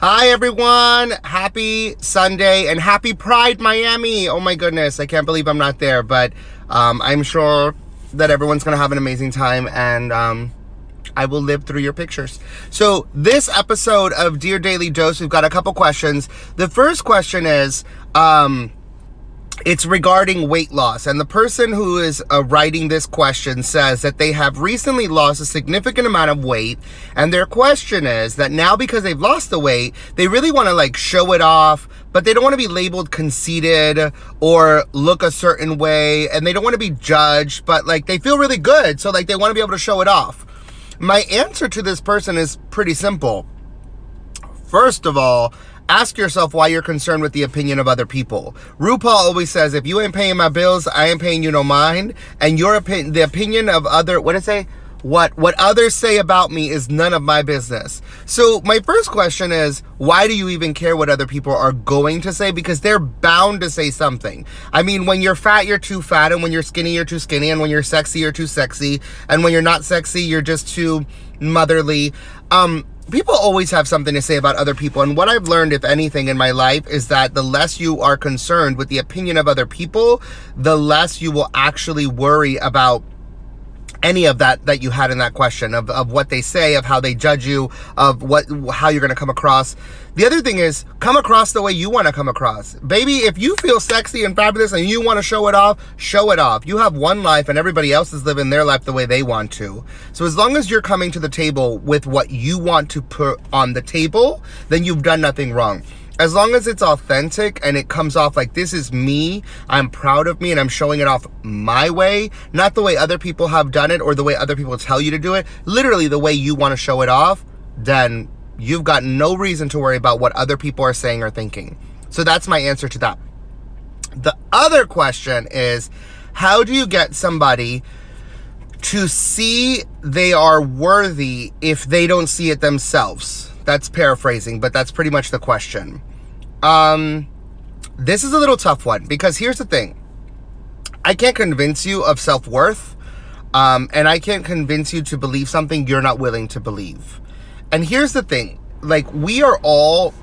Hi everyone, happy Sunday and happy Pride Miami. Oh my goodness, I can't believe I'm not there, but I'm sure that everyone's gonna have an amazing time, and I will live through your pictures. So this episode of Dear Daily Dose, we've got a couple questions. The first question is, it's regarding weight loss, and the person who is writing this question says that they have recently lost a significant amount of weight, and their question is that now because they've lost the weight, they really want to show it off, but they don't want to be labeled conceited or look a certain way, and they don't want to be judged, but they feel really good, so they want to be able to show it off. My answer to this person is pretty simple. First of all, ask yourself why you're concerned with the opinion of other people. RuPaul always says, if you ain't paying my bills, I ain't paying you no mind. And the opinion of what others say about me is none of my business. So my first question is, why do you even care what other people are going to say? Because they're bound to say something. I mean, when you're fat, you're too fat. And when you're skinny, you're too skinny. And when you're sexy, you're too sexy. And when you're not sexy, you're just too motherly. People always have something to say about other people, and what I've learned, if anything, in my life is that the less you are concerned with the opinion of other people, the less you will actually worry about any of that you had in that question, of what they say, of how they judge you, of how you're going to come across. The other thing is, come across the way you want to come across. Baby, if you feel sexy and fabulous and you want to show it off, show it off. You have one life and everybody else is living their life the way they want to. So as long as you're coming to the table with what you want to put on the table, then you've done nothing wrong. As long as it's authentic and it comes off like, this is me, I'm proud of me, and I'm showing it off my way, not the way other people have done it or the way other people tell you to do it, literally the way you want to show it off, then you've got no reason to worry about what other people are saying or thinking. So that's my answer to that. The other question is, how do you get somebody to see they are worthy if they don't see it themselves? That's paraphrasing, but that's pretty much the question. This is a little tough one, because here's the thing. I can't convince you of self-worth, and I can't convince you to believe something you're not willing to believe. And here's the thing. We are all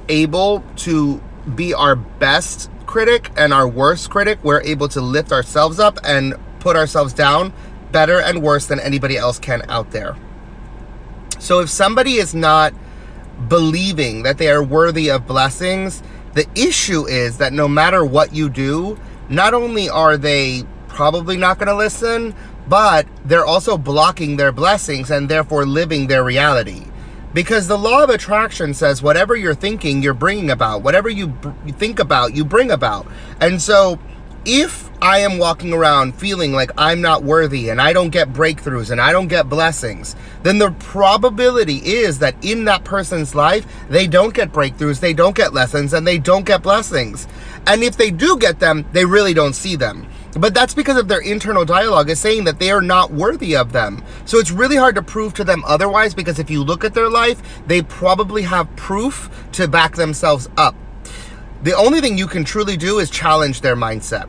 able to be our best critic and our worst critic. We're able to lift ourselves up and put ourselves down better and worse than anybody else can out there. So if somebody is not believing that they are worthy of blessings, the issue is that no matter what you do, not only are they probably not going to listen, but they're also blocking their blessings and therefore living their reality. Because the law of attraction says whatever you're thinking, you're bringing about. Whatever you think about, you bring about. And so if I am walking around feeling like I'm not worthy and I don't get breakthroughs and I don't get blessings, then the probability is that in that person's life, they don't get breakthroughs, they don't get lessons, and they don't get blessings. And if they do get them, they really don't see them. But that's because of their internal dialogue is saying that they are not worthy of them. So it's really hard to prove to them otherwise, because if you look at their life, they probably have proof to back themselves up. The only thing you can truly do is challenge their mindset.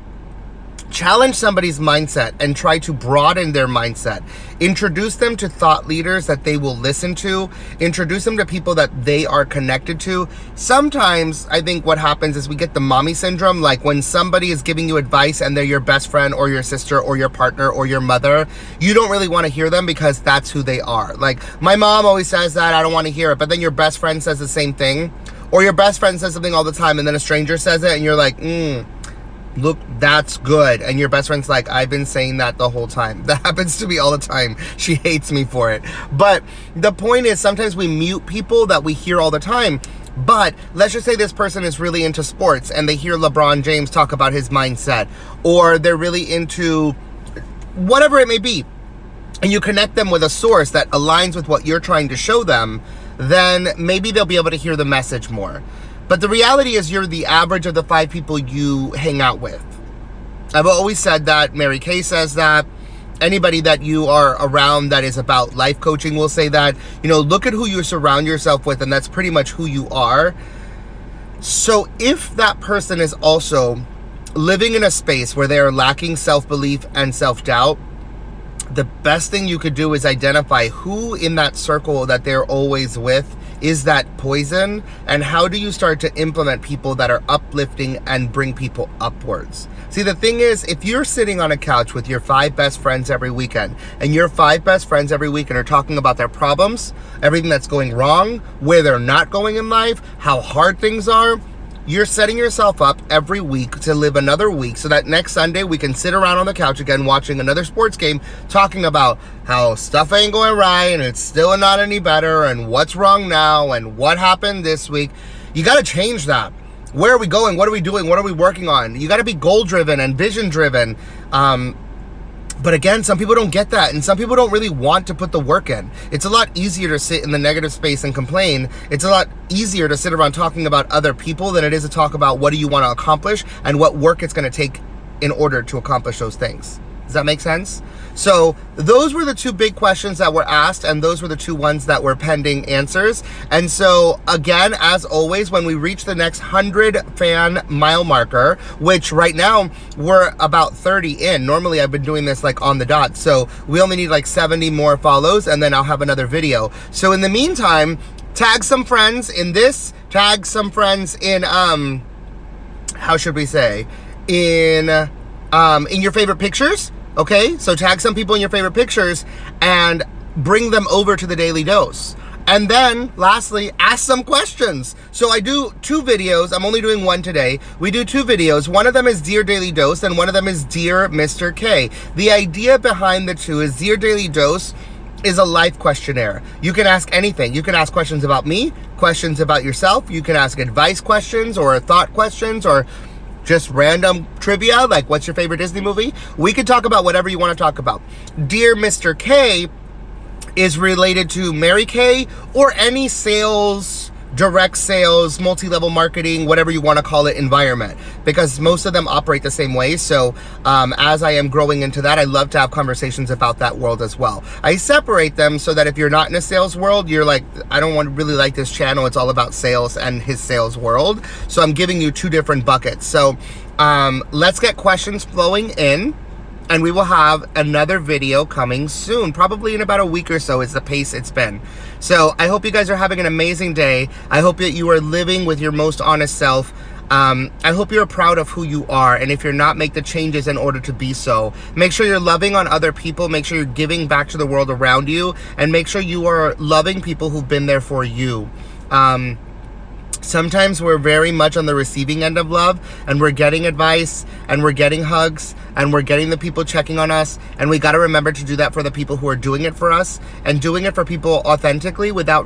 Challenge somebody's mindset and try to broaden their mindset. Introduce them to thought leaders that they will listen to. Introduce them to people that they are connected to. Sometimes I think what happens is we get the mommy syndrome, like when somebody is giving you advice and they're your best friend or your sister or your partner or your mother, you don't really want to hear them because that's who they are. Like, my mom always says that, I don't want to hear it, but then your best friend says the same thing. Or your best friend says something all the time and then a stranger says it and you're like, look, that's good. And your best friend's like, I've been saying that the whole time. That happens to me all the time. She hates me for it. But the point is, sometimes we mute people that we hear all the time. But let's just say this person is really into sports and they hear LeBron James talk about his mindset, or they're really into whatever it may be, and you connect them with a source that aligns with what you're trying to show them, then maybe they'll be able to hear the message more. But the reality is, you're the average of the 5 people you hang out with. I've always said that. Mary Kay says that. Anybody that you are around that is about life coaching will say that. Look at who you surround yourself with, and that's pretty much who you are. So if that person is also living in a space where they are lacking self-belief and self-doubt, the best thing you could do is identify who in that circle that they're always with is that poison? And how do you start to implement people that are uplifting and bring people upwards? See, the thing is, if you're sitting on a couch with your 5 best friends every weekend, and your 5 best friends every weekend are talking about their problems, everything that's going wrong, where they're not going in life, how hard things are, you're setting yourself up every week to live another week so that next Sunday we can sit around on the couch again watching another sports game talking about how stuff ain't going right and it's still not any better and what's wrong now and what happened this week. You got to change that. Where are we going? What are we doing? What are we working on? You got to be goal-driven and vision-driven. But again, some people don't get that, and some people don't really want to put the work in. It's a lot easier to sit in the negative space and complain. It's a lot easier to sit around talking about other people than it is to talk about what do you want to accomplish and what work it's going to take in order to accomplish those things. Does that make sense? So those were the 2 big questions that were asked, and those were the 2 ones that were pending answers. And so again, as always, when we reach the next 100 fan mile marker, which right now we're about 30 in. Normally I've been doing this like on the dot. So we only need like 70 more follows and then I'll have another video. So in the meantime, tag some friends in this, tag some friends in, how should we say, in your favorite pictures. Okay, so tag some people in your favorite pictures and bring them over to the Daily Dose. And then, lastly, ask some questions. So I do 2 videos. I'm only doing 1 today. We do 2 videos. One of them is Dear Daily Dose, and one of them is Dear Mr. K. The idea behind the 2 is Dear Daily Dose is a life questionnaire. You can ask anything. You can ask questions about me, questions about yourself. You can ask advice questions or thought questions or just random trivia, like what's your favorite Disney movie? We could talk about whatever you want to talk about. Dear Mr. K is related to Mary Kay or any sales, direct sales, multi-level marketing, whatever you want to call it, environment, because most of them operate the same way. So as I am growing into that, I love to have conversations about that world as well. I separate them so that if you're not in a sales world, you're like, I don't want to really like this channel. It's all about sales and his sales world. So I'm giving you 2 different buckets. So let's get questions flowing in, and we will have another video coming soon, probably in about a week or so is the pace it's been. So I hope you guys are having an amazing day. I hope that you are living with your most honest self. I hope you're proud of who you are, and if you're not, make the changes in order to be so. Make sure you're loving on other people, make sure you're giving back to the world around you, and make sure you are loving people who've been there for you. Sometimes we're very much on the receiving end of love, and we're getting advice, and we're getting hugs, and we're getting the people checking on us, and we got to remember to do that for the people who are doing it for us, and doing it for people authentically without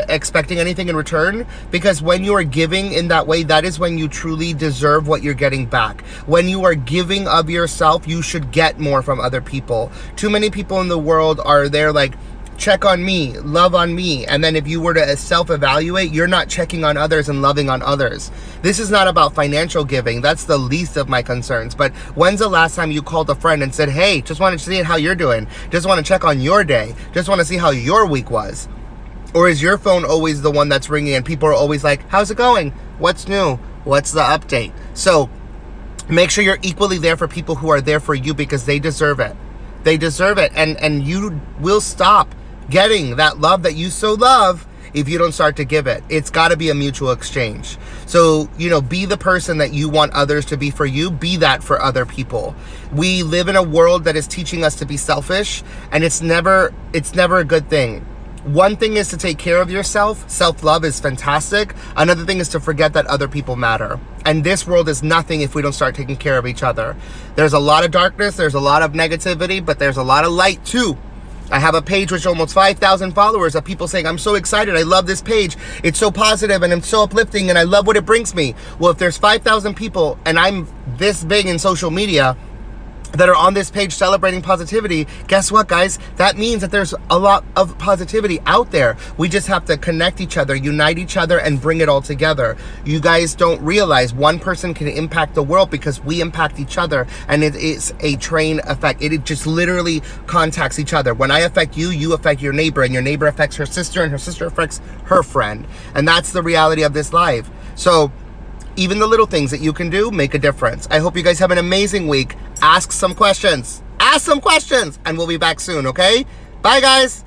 expecting anything in return, because when you are giving in that way, that is when you truly deserve what you're getting back. When you are giving of yourself, you should get more from other people. Too many people in the world are there like, check on me, love on me, and then if you were to self-evaluate, you're not checking on others and loving on others. This is not about financial giving. That's the least of my concerns. But when's the last time you called a friend and said, hey, just wanted to see how you're doing, just want to check on your day, just want to see how your week was? Or is your phone always the one that's ringing and people are always like, how's it going? What's new? What's the update? So make sure you're equally there for people who are there for you, because they deserve it. They deserve it. And you will stop getting that love that you so love if you don't start to give it. It's got to be a mutual exchange. So, be the person that you want others to be for you. Be that for other people. We live in a world that is teaching us to be selfish, and it's never a good thing. One thing is to take care of yourself. Self-love is fantastic. Another thing is to forget that other people matter. And this world is nothing if we don't start taking care of each other. There's a lot of darkness, there's a lot of negativity, but there's a lot of light too. I have a page with almost 5,000 followers of people saying, I'm so excited, I love this page, it's so positive and it's so uplifting and I love what it brings me. Well, if there's 5,000 people and I'm this big in social media that are on this page celebrating positivity, guess what, guys? That means that there's a lot of positivity out there. We just have to connect each other, unite each other, and bring it all together. You guys don't realize one person can impact the world because we impact each other, and it is a train effect. It just literally contacts each other. When I affect you, you affect your neighbor, and your neighbor affects her sister, and her sister affects her friend. And that's the reality of this life. So even the little things that you can do make a difference. I hope you guys have an amazing week. Ask some questions. Ask some questions, and we'll be back soon, okay? Bye, guys.